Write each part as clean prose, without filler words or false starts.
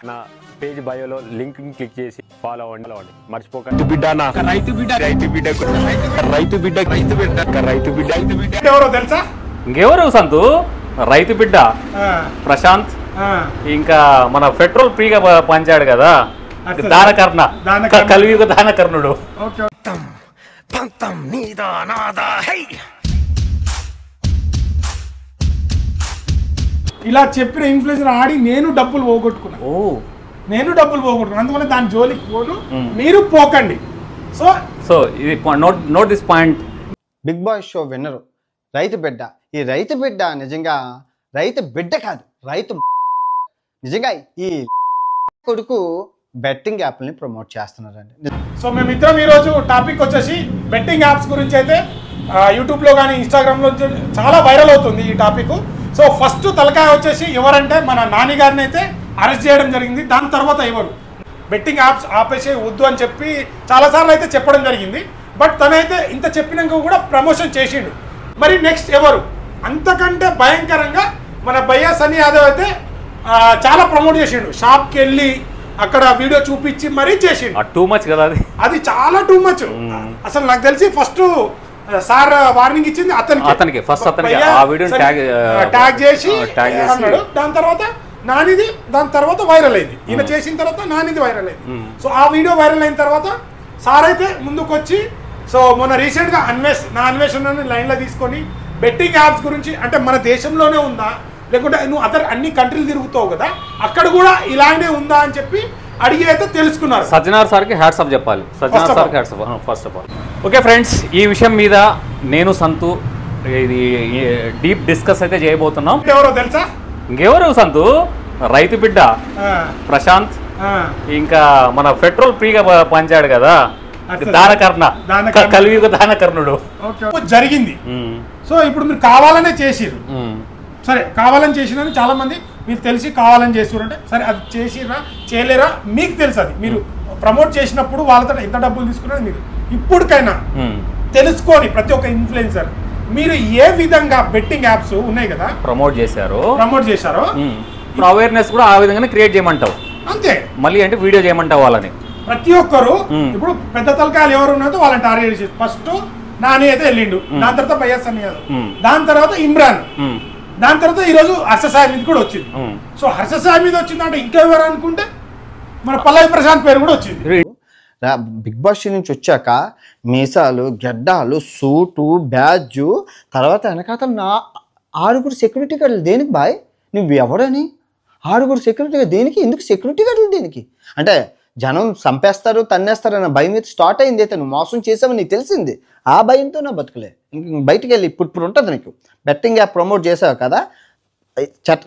నా page బయోలో link click చేసి follow అవ్వండి మర్చిపోకండి రైతు బిడ్డ ఎవరో తెలుసా? ఇంకెవరు సంతు? రైతు బిడ్డ ప్రశాంత్, ఇంకా మన పెట్రోల్ ఫ్రీగా పంచాడు కదా దానకర్ణ, కలియుగ దానకర్ణుడు. ఇలా చెప్పిన ఇన్ఫ్లుయెన్సర్ ఆడి నేను డబ్బులు పోగొట్టుకున్నా. అందువల్ల దాని జోలికి పోను, మీరు పోకండి. సో ఇది note this point. Bigg Boss show winner రైతు బిడ్డ. ఈ రైతు బిడ్డ నిజంగా రైతు బిడ్డ కాదు, రైతు నిజంగా ఈ కొడుకు బెట్టింగ్ యాప్ని ప్రమోట్ చేస్తున్నారండి. సో మేమిద్దరం ఈరోజు టాపిక్ వచ్చేసి బెట్టింగ్ యాప్స్ గురించి అయితే యూట్యూబ్లో కానీ ఇన్స్టాగ్రామ్లో చాలా వైరల్ అవుతుంది ఈ టాపిక్. సో ఫస్ట్ తలకాయ వచ్చేసి ఎవరంటే మన నాని గారిని అయితే అరెస్ట్ చేయడం జరిగింది. దాని తర్వాత ఎవరు బెట్టింగ్ యాప్స్ ఆపేసి వద్దు అని చెప్పి చాలాసార్లు అయితే చెప్పడం జరిగింది. బట్ తనైతే ఇంత చెప్పినాక కూడా ప్రమోషన్ చేసిండు. మరి నెక్స్ట్ ఎవరు? అంతకంటే భయంకరంగా మన భయ్యా సన్నీ యాదవ్ అయితే చాలా ప్రమోట్ చేసిండు. షాప్కి వెళ్ళి అక్కడ వీడియో చూపించి మరీ చేసిండు. టూ మచ్ కదా అది చాలా టూ మచ్. అసలు నాకు తెలిసి ఫస్ట్ సార్ వార్నింగ్ ఇచ్చింది అతనికి ఫస్ట్ ట్యాగ్ చేసి అన్నాడు. దాని తర్వాత నానిది, దాని తర్వాత వైరల్ అయింది. ఈయన చేసిన తర్వాత నానిది వైరల్ అయింది. సో ఆ వీడియో వైరల్ అయిన తర్వాత సార్ అయితే ముందుకు వచ్చి, సో మొన్న రీసెంట్గా నా అన్వేషణని లైన్లో తీసుకొని బెట్టింగ్ యాప్స్ గురించి, అంటే మన దేశంలోనే ఉందా లేకుంటే నువ్వు అన్ని కంట్రీలు తిరుగుతావు కదా అక్కడ కూడా ఇలానే ఉందా అని చెప్పి అడిగి అయితే తెలుసుకున్నారు. సజ్జనార్ సార్కి హ్యాట్స్ ఆఫ్ చెప్పాలి. సజ్జనార్ సార్కి hats off first of all. Okay friends, ఈ విషయం మీద నేను సంతు ఇది డీప్ డిస్కస్ అయితే చేయబోతున్నాం. ఎవరో తెలుసా? ఇంకెవరు సంతు? రైతు బిడ్డ ప్రశాంత్, ఇంకా మన పెట్రోల్ ఫ్రీగా పంచాడు కదా దానకర్ణ, కలియుగ దానకర్ణుడు జరిగింది. సో ఇప్పుడు మీరు కావాలనే చేసిర్రు. సరే, కావాలని చేసినా చాలా మంది మీరు తెలిసి కావాలని చేసిరంటే సరే, అది చేసిరా చేయలేరా మీకు తెలుసు. అది మీరు ప్రమోట్ చేసినప్పుడు వాళ్ళతో ఎంత డబ్బులు తీసుకున్నది మీరు ఇప్పటికైనా తెలుసుకొని ప్రతి ఒక్క ఇన్ఫ్లుయెన్సర్ మీరు ఏ విధంగా బెట్టింగ్ యాప్స్ ఉన్నాయి కదా ప్రమోట్ చేశారో అవేర్నెస్ కూడా ఆ విధంగా క్రియేట్ చేయమంటావు. అంతే, మళ్ళీ అంటే వీడియో చేయమంటావు వాళ్ళని. ప్రతి ఒక్కరు ఇప్పుడు పెద్ద తలకాయలు ఎవరు ఉన్నారో వాళ్ళని టార్గెట్ చేసి ఫస్ట్ నాని అయితే వెళ్ళిండు, దాని తర్వాత భయ్యా సన్నీ యాదవ్, దాని తర్వాత ఇమ్రాన్, దాని తర్వాత ఈరోజు హర్ష సాయి మీద కూడా వచ్చింది. సో హర్ష సాయి మీద వచ్చిందంటే ఇంకెవరు అనుకుంటే మన పల్లవి ప్రశాంత్ పేరు కూడా వచ్చింది. బిగ్ బాస్ నుంచి వచ్చాక మీసాలు, గెడ్డాలు, సూటు, బ్యాడ్జు, తర్వాత వెనకాతలు 6 సెక్యూరిటీ గార్డులు దేనికి బాయ్? నువ్వు ఎవడని 6 సెక్యూరిటీ గార్డు దేనికి? ఎందుకు సెక్యూరిటీ గార్డులు దేనికి? అంటే జనం చంపేస్తారు, తన్నేస్తారు అన్న భయం మీద స్టార్ట్ అయింది. అయితే నువ్వు మోసం చేసావని నీకు తెలిసింది. ఆ భయంతో నా బతుకులే. బయటికి వెళ్ళి ఇప్పుడు ఉంటుంది నీకు. బెట్టింగ్ యాప్ ప్రమోట్ చేసావు కదా,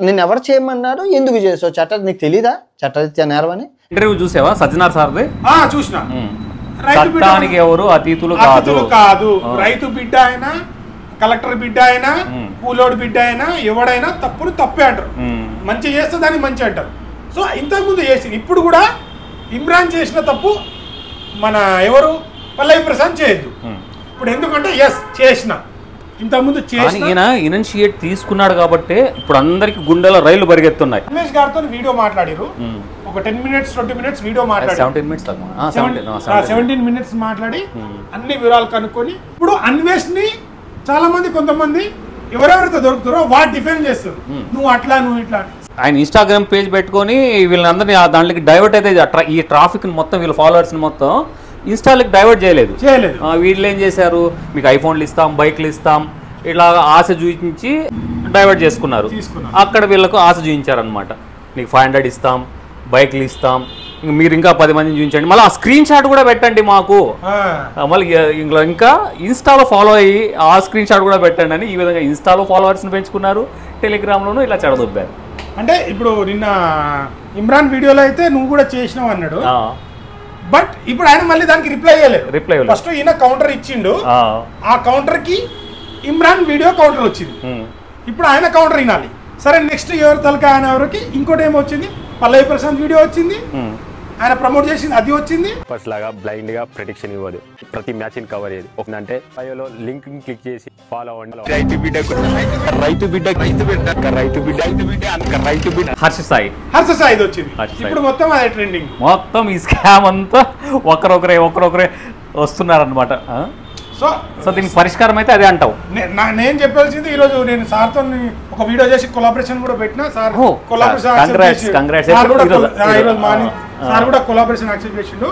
నేను ఎవరు చేయమన్నాడు, ఎందుకు చేసావు? చట్టం నీకు తెలీదా? చట్టరీత్యా నేరం అని. ఇంటర్వ్యూ చూసావా సజ్జనార్ సార్ది? చూసినా. చట్టానికి ఎవరు అతీతులు కాదు. రైతు బిడ్డ అయినా, కలెక్టర్ బిడ్డ అయినా, కూలోడు బిడ్డ అయినా, ఎవడైనా తప్పును తప్పే అంటారు. మంచి చేస్తే దాన్ని మంచి అంటారు. సో ఇంతకుముందు చేసి ఇప్పుడు కూడా ఇమ్రాన్ చేసిన తప్పు మన ఎవరు పల్లవి ప్రశాంత్ చేయొద్దు. ఇప్పుడు ఎందుకంటే చేసిన ఇంతకుముందు ఈయన ఇనిషియేట్ తీసుకున్నాడు కాబట్టి ఇప్పుడు అందరికి గుండెల రైళ్లు పరిగెత్తున్నాయి. రమేష్ గారితో వీడియో మాట్లాడారు, ఒక 10 minutes 20 minutes వీడియో మాట్లాడి 17 minutes మాట్లాడి అన్ని వివరాలు కనుక్కొని ఇప్పుడు అన్వేష్ని చాలా మంది కొంతమంది ఎవరెవరితో దొరుకుతారో వాటి డిఫెండ్ చేస్తారు. నువ్వు అట్లా, నువ్వు ఇట్లా. ఆయన ఇన్స్టాగ్రామ్ పేజ్ పెట్టుకొని వీళ్ళందరినీ దాంట్లోకి డైవర్ట్ అయితే ఈ ట్రాఫిక్ మొత్తం వీళ్ళ ఫాలోవర్స్ మొత్తం ఇన్స్టాలకి డైవర్ట్ చేయలేదు. వీళ్ళు ఏం చేశారు, మీకు ఐఫోన్లు ఇస్తాం, బైక్లు ఇస్తాం, ఇట్లా ఆశ చూపించి డైవర్ట్ చేసుకున్నారు. అక్కడ వీళ్ళకు ఆశ చూపించారనమాట. నీకు 500 ఇస్తాం, బైక్లు ఇస్తాం, మీరు ఇంకా 10 మందిని చూపించండి, మళ్ళీ ఆ స్క్రీన్ షాట్ కూడా పెట్టండి మాకు, మళ్ళీ ఇంకా ఇన్స్టాలో ఫాలో అయ్యి ఆ స్క్రీన్ షాట్ కూడా పెట్టండి అని ఈ విధంగా ఇన్స్టాలో ఫాలోవర్స్ని పెంచుకున్నారు. టెలిగ్రామ్లోనూ ఇలా చెడదొబ్బారు. అంటే ఇప్పుడు నిన్న ఇమ్రాన్ వీడియోలో అయితే నువ్వు కూడా చేసినావు అన్నాడు. బట్ ఇప్పుడు ఆయన మళ్ళీ దానికి రిప్లై ఇవ్వలేదు. ఫస్ట్ ఈయన కౌంటర్ ఇచ్చిండు, ఆ కౌంటర్ కి ఇమ్రాన్ వీడియో కౌంటర్ వచ్చింది. ఇప్పుడు ఆయన కౌంటర్ వినాలి. సరే, నెక్స్ట్ ఎవరు తలకాయ ఆయన ఎవరికి ఇంకోటి ఏమో వచ్చింది, పల్లవి ప్రశాంత్ వీడియో వచ్చింది, ఆయన ప్రమోట్ చేసింది అది వచ్చింది. ఫస్ట్ లాగా బ్లైండ్ గా ప్రెడిక్షన్ ఇవ్వదు, ప్రతి మ్యాచ్ ని కవర్ చేయదు. ఒకనంటే బయోలో లింక్ క్లిక్ చేసి ఫాలో అవ్వండి. రైతు బిడ్డ హర్ష సాయి ఇది వచ్చింది. ఇప్పుడు మొత్తం అదే ట్రెండింగ్. మొత్తం ఈ స్కామ్ అంతా ఒకరొకరే వస్తున్నారనమాట. సో దీనికి పరిష్కారం అయితే అదే అంటావు. నేను చెప్పాల్సింది ఈరోజు నేను సార్తో ఒక వీడియో చేసి కొలాబరేషన్ కూడా పెట్టినా. సార్ సార్ కూడా కొలాబరేషన్ యాక్సెప్ట్ చేసిండు.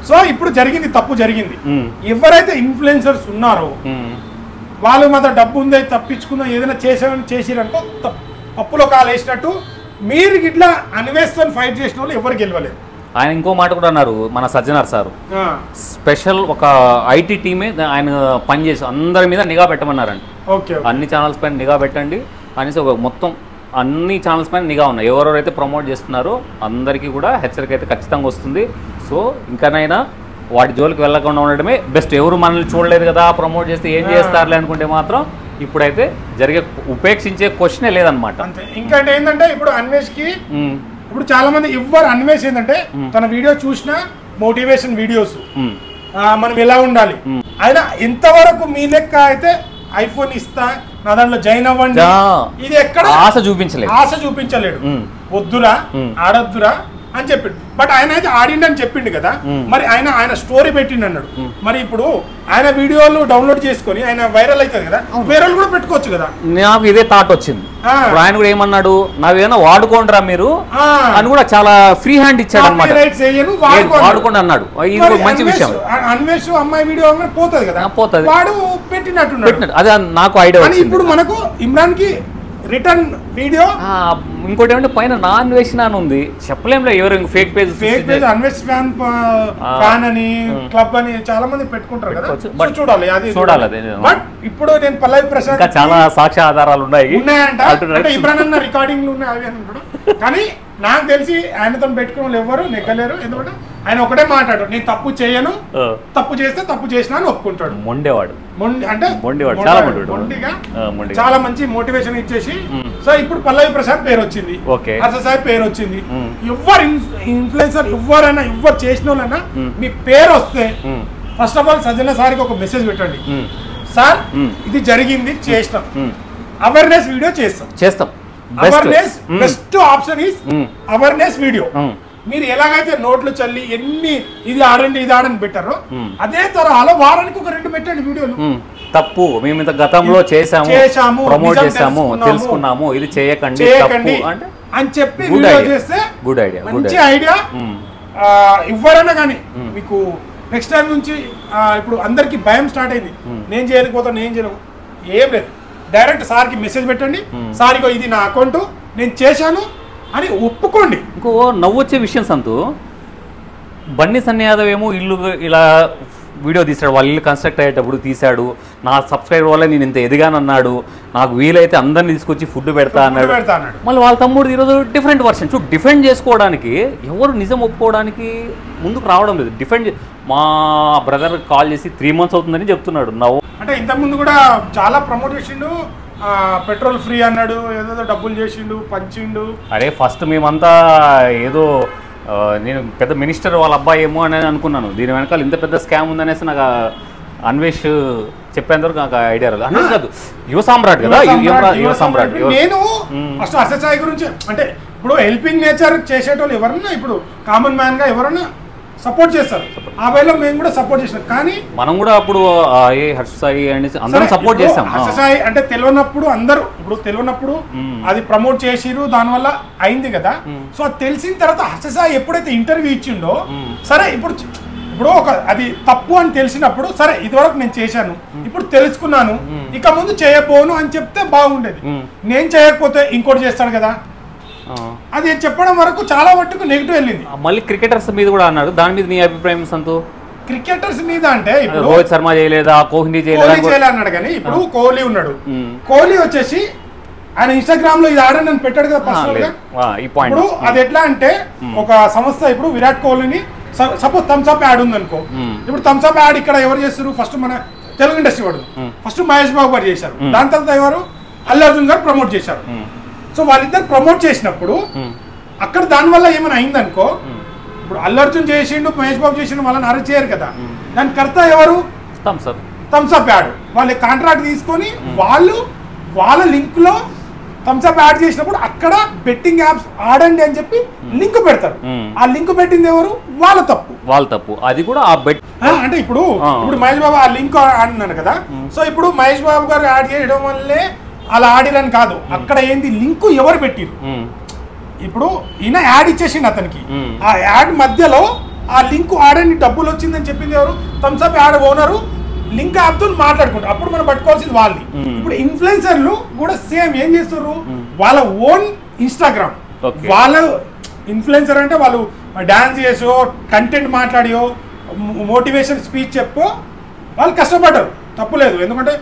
సో ఇప్పుడు జరిగింది, తప్పు జరిగింది. ఎవరైతే ఇన్ఫ్లుయెన్సర్స్ ఉన్నారో వాళ్ళు మాత్రం డబ్బు ఉందే తప్పించుకుందా ఏదైనా చేసిరనుకో పప్పులో కాలు వేసినట్టు. మీరు ఇట్లా అన్వేషణ ఫైట్ చేసిన వాళ్ళు ఎవరు గెలవలేదు. ఆయన ఇంకో మాట కూడా అన్నారు మన సజ్జనార్ సార్, స్పెషల్ ఒక ఐటీ టీమే ఆయన పనిచేసి అందరి మీద నిఘా పెట్టమన్నారండి. అన్ని ఛానల్స్ పైన నిఘా పెట్టండి అనేసి ఒక మొత్తం అన్ని ఛానల్స్ పైన నిఘా ఉన్నాయి. ఎవరెవరైతే ప్రమోట్ చేస్తున్నారో అందరికీ కూడా హెచ్చరిక అయితే ఖచ్చితంగా వస్తుంది. సో ఇంకానైనా వాటి జోలికి వెళ్ళకుండా ఉండడమే బెస్ట్. ఎవరు మనల్ని చూడలేదు కదా ప్రమోట్ చేస్తే ఏం చేస్తారులే అనుకుంటే మాత్రం ఇప్పుడైతే ఉపేక్షించే క్వశ్చనే లేదనమాట. ఇంకంటే ఏంటంటే ఇప్పుడు అన్వేష్కి ఇప్పుడు చాలా మంది ఎవ్వరు అన్వేష్ ఏంటంటే తన వీడియో చూసినా మోటివేషన్ వీడియోస్ మనం ఎలా ఉండాలి. ఆయన ఎంతవరకు మీ లెక్క అయితే ఐఫోన్ ఇస్తా నా దాంట్లో జాయిన్ అవ్వండి ఇది ఎక్కడ ఆశ చూపించలేడు. వద్దురా ఆడొద్దురా అని చెప్పిండు. బట్ ఆయన అయితే ఆడిండని చెప్పిండు కదా. మరి ఆయన స్టోరీ పెట్టిండు అన్నాడు. మరి ఇప్పుడు ఆయన వీడియోలు డౌన్లోడ్ చేసుకొని ఆయన వైరల్ అవుతుంది కదా, వేరే కూడా పెట్టుకోవచ్చు కదా. నాకు ఇదే థాట్ వచ్చింది. ఆయన కూడా ఏమన్నాడు, నావేమో వాడుకోండిరా మీరు అని కూడా చాలా ఫ్రీ హ్యాండ్ ఇచ్చాడు అనమాట. వాడుకోండి అన్నాడు. ఇది మంచి విషయం. అన్వేష్ అమ్మాయి వీడియో పోతుంది కదా, పోతుంది. వాడు పెట్టినట్టున్నాడు. అదే నాకు ఐడియా వచ్చింది. ఇప్పుడు మనకు ఇమ్రాన్ కి రిటర్న్ వీడియో. ఇంకోటి ఏమంటే పైన నా అన్వేషణ అని ఉంది, చెప్పలేం. ఎవరు ఫేక్ పేజ్ అన్వేష్ ఫ్యాన్ అని క్లబ్ అని చాలా మంది పెట్టుకుంటారు కదా, చూడాలి అది. బట్ ఇప్పుడు నేను పల్లవి ప్రసాద్ చాలా సాక్ష్య ఆధారాలు ఉన్నాయంట. ఇమ్రాన్ అన్న రికార్డింగ్లు ఉన్నాయి అవి అంటాడు. కానీ నాకు తెలిసి ఆయనతో పెట్టుకుని ఎవరు నెగ్గలేరు. ఎందుకంటే ఆయన ఒకటే మాట్లాడు, నేను తప్పు చేయను, తప్పు చేస్తే తప్పు చేసినా అని ఒప్పుకుంటాడు. మొండేవాడు అంటే మొండిగా చాలా మంచి మోటివేషన్ ఇచ్చేసి. సో ఇప్పుడు పల్లవి ప్రసాద్ పేరు వచ్చింది, హర్ష సాయి పేరు వచ్చింది. ఎవరు ఇన్ఫ్లుయెన్సర్ ఎవరైనా ఎవరు చేసిన వాళ్ళైనా మీ పేరు వస్తే ఫస్ట్ ఆఫ్ ఆల్ సజ్జన సార్కి ఒక మెసేజ్ పెట్టండి. సార్ ఇది జరిగింది, చేసినాం, అవేర్నెస్ వీడియో చేస్తాం. Awareness best option is awareness video. మీరు ఎలాగైతే నోట్లు చల్లి ఎన్ని ఇది ఆడండి పెట్టారో అదే తరహాలో వారానికి ఒక 2 పెట్టండి వీడియోలు. తప్పు మేము ఇంత గతంలో చేసాము ప్రమోట్ చేసాము తెలుసుకున్నాము, ఇది చేయకండి అని చెప్పి వీడియో చేస్తే గుడ్ ఐడియా, మంచి ఐడియా. ఎవరైనా కానీ మీకు నెక్స్ట్ టైం నుంచి ఇప్పుడు అందరికి భయం స్టార్ట్ అయింది, నేను చేయకపోతాను నేను చేయను ఏం లేదు. డైరెక్ట్ సార్కి మెసేజ్ పెట్టండి, సార్ ఇగో ఇది నా అకౌంట్ నేను చేశాను అని ఒప్పుకోండి. ఇంకో నవ్వొచ్చే విషయం సంతు, బండి సన్ని యాదవ్ ఏమో ఇల్లు ఇలా వీడియో తీసాడు, వాళ్ళ ఇల్లు కన్స్ట్రక్ట్ అయ్యేటప్పుడు తీశాడు, నా సబ్స్క్రైబర్ వల్ల నేను ఇంత ఎదిగానన్నాడు, నాకు వీలైతే అందరిని తీసుకొచ్చి ఫుడ్ పెడతా అన్నాడు. మళ్ళీ వాళ్ళ తమ్ముడు ఈరోజు డిఫరెంట్ వర్షన్. డిఫెండ్ చేసుకోవడానికి ఎవరు నిజం ఒప్పుకోవడానికి ముందుకు రావడం లేదు. మా బ్రదర్ కాల్ చేసి 3 months అవుతుందని చెప్తున్నాడు. నవ్వు అంటే ఇంతకుముందు కూడా చాలా ప్రమోట్ చేసిండు, పెట్రోల్ ఫ్రీ అన్నాడు, ఏదో డబ్బులు చేసిండు, పంచిండు. అరే ఫస్ట్ మేమంతా ఏదో నేను పెద్ద మినిస్టర్ వాళ్ళ అబ్బాయి ఏమో అని అనుకున్నాను. దీని వెనకాల ఇంత పెద్ద స్కామ్ ఉందనేసి నాకు అన్వేష్ చెప్పేంతవరకు నాకు ఐడియా రాదు. అన్వేష్ కాదు, యువ సామ్రాట్ కదా, యువ సామ్రాట్. నేను ఫస్ట్ అసెసాయి గురించి అంటే ఇప్పుడు హెల్పింగ్ నేచర్ చేసేటోళ్ళు ఎవరన్నా ఇప్పుడు కామన్ మ్యాన్ గా ఎవరన్నా సపోర్ట్ చేస్తారు. ఆ వేలో మేము కూడా సపోర్ట్ చేసినాం. కానీ మనం కూడా అప్పుడు హర్ష సాయి అనేసి అందరం సపోర్ట్ చేసాం. హర్ష సాయి అంటే తెలియనప్పుడు అందరూ ఇప్పుడు తెలియనప్పుడు అది ప్రమోట్ చేసిరు, దానివల్ల అయింది కదా. సో అది తెలిసిన తర్వాత హర్ష సాయి ఎప్పుడైతే ఇంటర్వ్యూ ఇచ్చిండో, సరే ఇప్పుడు ఒక అది తప్పు అని తెలిసినప్పుడు సరే ఇదివరకు నేను చేశాను, ఇప్పుడు తెలుసుకున్నాను, ఇక ముందు చేయబోను అని చెప్తే బాగుండేది. నేను చేయకపోతే ఇంకోటి చేస్తాడు కదా, అది చెప్పడం వరకు చాలా మట్టుకు నెగిటివ్ వెళ్ళింది. మళ్ళీ క్రికెటర్స్ మీద కూడా అన్నాడు, దాని మీద నీ అభిప్రాయం సంతు? క్రికెటర్స్ మీద అంటే ఇప్పుడు రోహిత్ శర్మ చేయలేదా, కోహ్లీ చేయలేదు అన్నాడు. కానీ ఇప్పుడు కోహ్లీ ఉన్నాడు, కోహ్లీ వచ్చేసి ఆయన ఇన్స్టాగ్రామ్ లో ఇది ఆడని నన్ను పెట్టాడు కదా పర్సనల్ గా. ఇప్పుడు అది ఎట్లా అంటే ఒక సంస్థ ఇప్పుడు విరాట్ కోహ్లీని సపోజ్ థమ్స్ అప్ యాడ్ ఉంది అనుకో, ఇప్పుడు థమ్స్ అప్ యాడ్ ఇక్కడ ఎవరు చేస్తారు? ఫస్ట్ మన తెలుగు ఇండస్ట్రీ వాడు ఫస్ట్ మహేష్ బాబు గారు చేశారు, దాని తర్వాత ఎవరు అల్లు అర్జున్ గారు ప్రమోట్ చేశారు. సో వాళ్ళిద్దరు ప్రమోట్ చేసినప్పుడు అక్కడ దానివల్ల ఏమైనా అయిందనుకో, ఇప్పుడు అల్లు అర్జున్ చేసిండు, మహేష్ బాబు చేసిండు, వాళ్ళని అరెస్ట్ చేయరు కదా. దాని కర్త ఎవరు? Thums Up add. వాళ్ళ కాంట్రాక్ట్ తీసుకొని వాళ్ళు వాళ్ళ లింక్ లో థమ్స్అప్ యాడ్ చేసినప్పుడు అక్కడ బెట్టింగ్ యాప్స్ ఆడండి అని చెప్పి లింక్ పెడతారు. ఆ లింక్ పెట్టింది ఎవరు? వాళ్ళ తప్పు. అది కూడా ఆ బెట్ అంటే ఇప్పుడు మహేష్ బాబు ఆ లింక్ ఆడినాను కదా. సో ఇప్పుడు మహేష్ బాబు గారు యాడ్ చేయడం వల్లే అలా ఆడిరని కాదు, అక్కడ ఏంది లింక్ ఎవరు పెట్టిరు. ఇప్పుడు ఈయన యాడ్ ఇచ్చేసిండు అతనికి, ఆ యాడ్ మధ్యలో ఆ లింక్ ఆడండి డబ్బులు వచ్చిందని చెప్పింది ఎవరు? థమ్స్అప్ యాడ్ ఓనరు లింక్ యాప్తో మాట్లాడుకుంటారు. అప్పుడు మనం పట్టుకోవాల్సింది వాళ్ళని. ఇప్పుడు ఇన్ఫ్లుయెన్సర్లు కూడా సేమ్ ఏం చేస్తారు, వాళ్ళ ఓన్ ఇన్స్టాగ్రామ్, వాళ్ళ ఇన్ఫ్లుయెన్సర్ అంటే వాళ్ళు డాన్స్ చేసో కంటెంట్ మాట్లాడియో మోటివేషన్ స్పీచ్ చెప్పో వాళ్ళు కష్టపడ్డారు, తప్పులేదు. ఎందుకంటే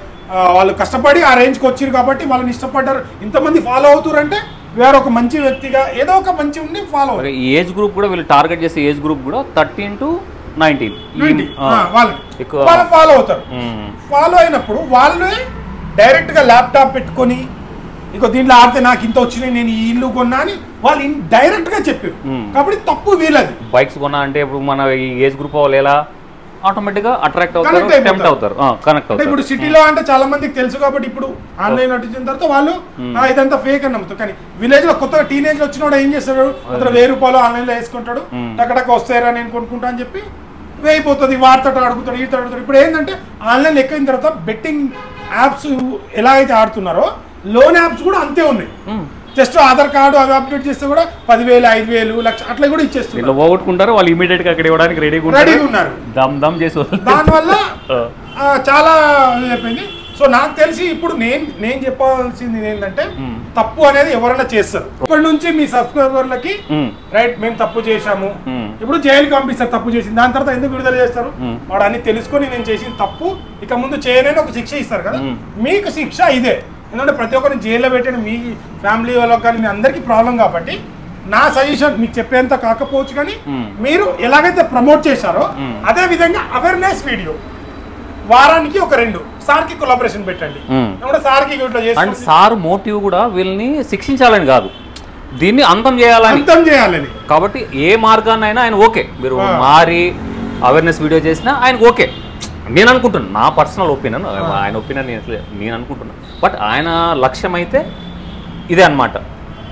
వాళ్ళు కష్టపడి ఆ రేంజ్కి వచ్చారు కాబట్టి వాళ్ళని ఇష్టపడ్డారు. ఇంతమంది ఫాలో అవుతారంటే వేరొక మంచి వ్యక్తిగా ఏదో ఒక మంచి ఉండి ఫాలో అవుతారు. ఏజ్ గ్రూప్ కూడా వీళ్ళు టార్గెట్ చేసే ఏజ్ గ్రూప్ కూడా 13 to 19 వాళ్ళు ఫాలో అవుతారు. ఫాలో అయినప్పుడు వాళ్ళే డైరెక్ట్ గా ల్యాప్టాప్ పెట్టుకొని ఇక దీంట్లో ఆడితే నాకు ఇంత వచ్చినాయి, నేను ఈ ఇల్లు కొన్నా అని వాళ్ళు డైరెక్ట్ గా చెప్పారు. కాబట్టి తప్పు వీళ్ళది. బైక్స్ కొన్నా అంటే ఇప్పుడు మన ఈ ఏజ్ గ్రూప్ వాళ్ళు ఎలా ఆటోమేటిక్ గా అట్రాక్ట్ అవుతారు, టెంప్ట్ అవుతారు, కనెక్ట్ అవుతారు. ఇప్పుడు సిటీలో అంటే చాలా మందికి తెలుసు కాబట్టి ఇప్పుడు ఆన్లైన్ వచ్చిన తర్వాత వాళ్ళు ఇదంతా ఫేక్ అని నమ్ముతారు. కానీ విలేజ్ లో కొత్తగా టీనేజ్ లో వచ్చినోడు ఏం చేస్తాడు, అతను 1000 రూపాయలు ఆన్లైన్ లో వేసుకుంటాడు, టకటక వస్తారా నేను కొనుక్కుంటా అని చెప్పి వేయిపోతుంది, వార్తట అడుగుతాడు, ఈత అడుగుతాడు. ఇప్పుడు ఏంటంటే ఆన్లైన్ ఎక్కిన తర్వాత బెట్టింగ్ యాప్స్ ఎలా అయితే ఆడుతున్నారో లోన్ యాప్స్ కూడా అంతే ఉన్నాయి. జస్ట్ ఆధార్ కార్డు అవి అప్డేట్ చేస్తే కూడా 10,000, 5,000, 1,00,000 అట్లా కూడా ఇచ్చేస్తారు. పోగొట్టుకుంటారు వాళ్ళు, ఇమీడియట్ గా అక్కడ ఇవ్వడానికి రెడీగా ఉన్నారు, దమ్ చేసి. దానివల్ల చాలా అయిపోయింది. సో నాకు తెలిసి ఇప్పుడు నేను చెప్పాల్సింది ఏంటంటే తప్పు అనేది ఎవరైనా చేస్తారు. ఇప్పటి నుంచి మీ సబ్స్క్రైబర్లకి రైట్ మేము తప్పు చేశాము, ఇప్పుడు జైలుకి పంపిస్తారు తప్పు చేసింది, దాని తర్వాత ఎందుకు విడుదల చేస్తారు? వాడు అన్ని తెలుసుకొని నేను చేసిన తప్పు ఇక ముందు చేయనని ఒక శిక్ష ఇస్తారు కదా. మీకు శిక్ష ఇదే. ఎందుకంటే ప్రతి ఒక్కరిని జైల్లో పెట్టండి, మీ ఫ్యామిలీ వాళ్ళకి కానీ మీ అందరికీ ప్రాబ్లం. కాబట్టి నా సజెషన్ మీకు చెప్పేంత కాకపోవచ్చు, కానీ మీరు ఎలాగైతే ప్రమోట్ చేశారో అదే విధంగా అవేర్నెస్ వీడియో వారానికి ఒక 2 సార్కి కొలాబరేషన్ పెట్టండి. సార్కి అండ్ సార్ మోటివ్ కూడా వీళ్ళని శిక్షించాలని కాదు, దీన్ని అంతం చేయాలని. కాబట్టి ఏ మార్గాన్నైనా ఆయన ఓకే, మీరు మారి అవేర్నెస్ వీడియో చేసినా ఆయనకు ఓకే నేను అనుకుంటున్నాను. నా పర్సనల్ ఒపీనియన్, ఆయన ఒపీనియన్ నేను అనుకుంటున్నాను. బట్ ఆయన లక్ష్యం అయితే ఇదే అనమాట,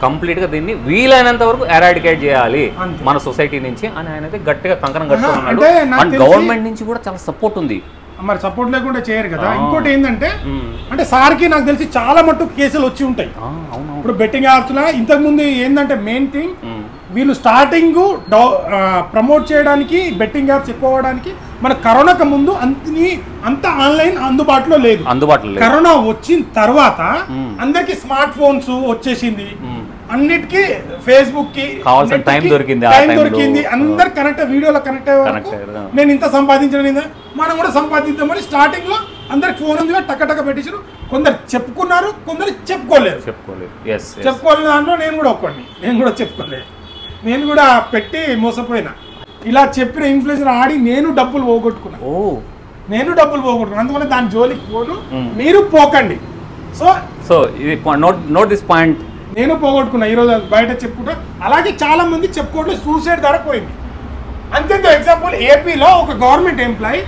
కంప్లీట్గా దీన్ని వీలైనంత వరకు ఎరాడికేట్ చేయాలి మన సొసైటీ నుంచి అని ఆయన అయితే గట్టిగా కంకణం కట్టుకున్నాడు. అండ్ గవర్నమెంట్ నుంచి కూడా చాలా సపోర్ట్ ఉంది. మరి సపోర్ట్ లేకుండా చేయరు కదా. ఇంకోటి ఏంటంటే అంటే సార్కి నాకు తెలిసి చాలా మట్టుకు కేసులు వచ్చి ఉంటాయి. ఇప్పుడు బెట్టింగ్ యాప్స్ లా ఇంతకు ముందు ఏంటంటే మెయిన్ థింగ్ వీళ్ళు స్టార్టింగ్ ప్రమోట్ చేయడానికి బెట్టింగ్ యాప్స్ ఎక్కువ అవడానికి మన కరోనాకు ముందు అంత ఆన్లైన్ అందుబాటులో లేదు. కరోనా వచ్చిన తర్వాత అందరికి స్మార్ట్ ఫోన్స్ వచ్చేసింది, అన్నిటికీ ఫేస్బుక్ కి టైం దొరికింది, అందరు కనెక్ట్ వీడియోలో కనెక్ట్ అయ్యారు. నేను ఇంత సంపాదించిన మనం కూడా సంపాదిద్దామని స్టార్టింగ్ లో అందరికి ఫోన్ ఉంది టక్క పెట్టించారు. కొందరు చెప్పుకున్నారు, కొందరు చెప్పుకోలేదు. చెప్పుకోలేని దాంట్లో నేను కూడా ఒక్కడిని, నేను కూడా చెప్పుకోలేదు. నేను కూడా పెట్టి మోసపోయినా. ఇలా చెప్పిన ఇన్ఫ్లుయెన్సర్ ఆడి నేను డబ్బులు పోగొట్టుకున్నా. అందువల్ల దాని జోలికి పోను, మీరు పోకండి. So note this point. నేను పోగొట్టుకున్నా ఈరోజు బయట చెప్పుకుంటా. అలాగే చాలా మంది చెప్పుకోవట్లేదు, సూసైడ్ ద్వారా పోయింది. అంతేంత ఎగ్జాంపుల్ ఏపీలో ఒక గవర్నమెంట్ ఎంప్లాయీ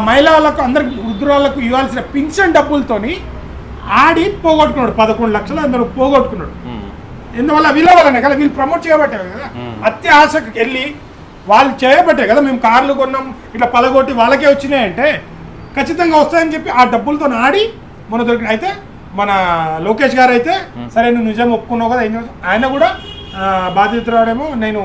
మహిళలకు అందరికి వృద్ధురాలకు ఇవ్వాల్సిన పింఛన్ డబ్బులతోని ఆడి పోగొట్టుకున్నాడు. 11 లక్షలు అందరూ పోగొట్టుకున్నాడు. ఎందువల్ల వీళ్ళ వల్లనే కదా, వీళ్ళు ప్రమోట్ చేయబట్టే కదా, అత్యాశకి వెళ్ళి వాళ్ళు చేయబట్టే కదా మేము కార్లు కొన్నాం ఇట్లా పలగొట్టి వాళ్ళకే వచ్చినాయంటే ఖచ్చితంగా వస్తాయని చెప్పి ఆ డబ్బులతో ఆడి మన దొరికిన. అయితే మన లోకేష్ గారు అయితే సరే నువ్వు నిజం ఒప్పుకున్నావు కదా, ఆయన కూడా బాధితురాడేమో నేను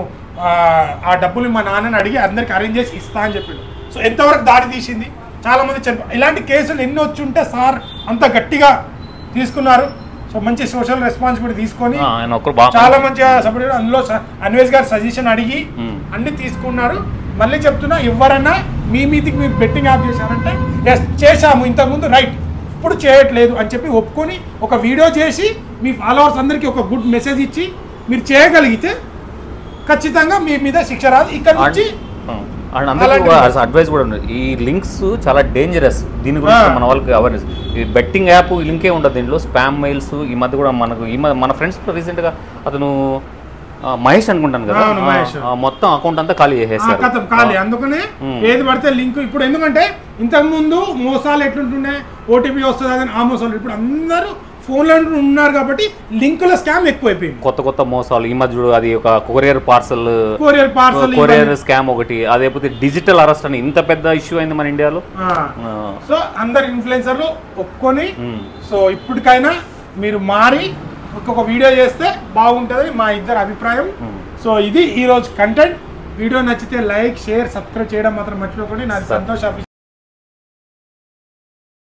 ఆ డబ్బులు మా నాన్నని అడిగి అందరికి అరేంజ్ చేసి ఇస్తా అని చెప్పిండు. సో ఎంతవరకు దాడి తీసింది, చాలా మంది ఇలాంటి కేసులు ఎన్ని వచ్చి ఉంటే సార్ అంత గట్టిగా తీసుకున్నారు. సో మంచి సోషల్ రెస్పాన్సిబిలిటీ తీసుకొని చాలా మంచిగా సపోర్ట్. అందులో అన్వేష్ గారు సజెషన్ అడిగి అన్ని తీసుకున్నారు. మళ్ళీ చెప్తున్నా, ఎవరన్నా మీ మీదికి మీరు బెట్టింగ్ యాప్ చేశారంటే ఎస్ చేశాము ఇంతకుముందు, రైట్, ఇప్పుడు చేయట్లేదు అని చెప్పి ఒప్పుకొని ఒక వీడియో చేసి మీ ఫాలోవర్స్ అందరికీ ఒక గుడ్ మెసేజ్ ఇచ్చి మీరు చేయగలిగితే ఖచ్చితంగా మీ మీద శిక్ష రాదు. ఇక్కడ నుంచి అడ్వైస్ కూడా ఉంది. ఈ లింక్స్ చాలా డేంజరస్, దీని గురించి మన వాళ్ళకి అవేర్నెస్. ఈ బెట్టింగ్ యాప్ లింకే ఉండదు దీంట్లో, స్పామ్ మెయిల్స్. ఈ మధ్య కూడా మనకు మన ఫ్రెండ్స్ రీసెంట్గా అతను మహేష్ అనుకుంటాను కదా, అవును, మహేష్. మొత్తం అకౌంట్ అంతా ఖాళీ చేసేసారు. కథం ఖాళీ. అందుకనే ఏది పడితే లింక్ ఇప్పుడు, ఎందుకంటే ఇంతకు ముందు మోసాలు ఎట్లుంటుండే, ఓటీపీ వస్తుంది అని ఆ మోసాలు, ఇప్పుడు అందరూ ఫోన్లో ఉన్నారు కాబట్టి లింకుల స్కామ్ ఎక్కువైపోయింది. కొత్త మోసాలు ఈ మధ్య అది ఒక కొరియర్ పార్సల్ స్కామ్ ఒకటి, అదేపోతే డిజిటల్ అరెస్ట్ అని ఇంత పెద్ద ఇష్యూ అయింది మన ఇండియాలో. సో అందరు ఇన్ఫ్లుయెన్సర్లు ఒప్పుకొని, సో ఇప్పటికైనా మీరు మారి ఒక్కొక్క వీడియో చేస్తే బాగుంటుంది మా ఇద్దరు అభిప్రాయం. సో ఇది ఈరోజు కంటెంట్. వీడియో నచ్చితే లైక్, షేర్, సబ్స్క్రైబ్ చేయడం మాత్రం మర్చిపోకండి. నాది సంతోష్.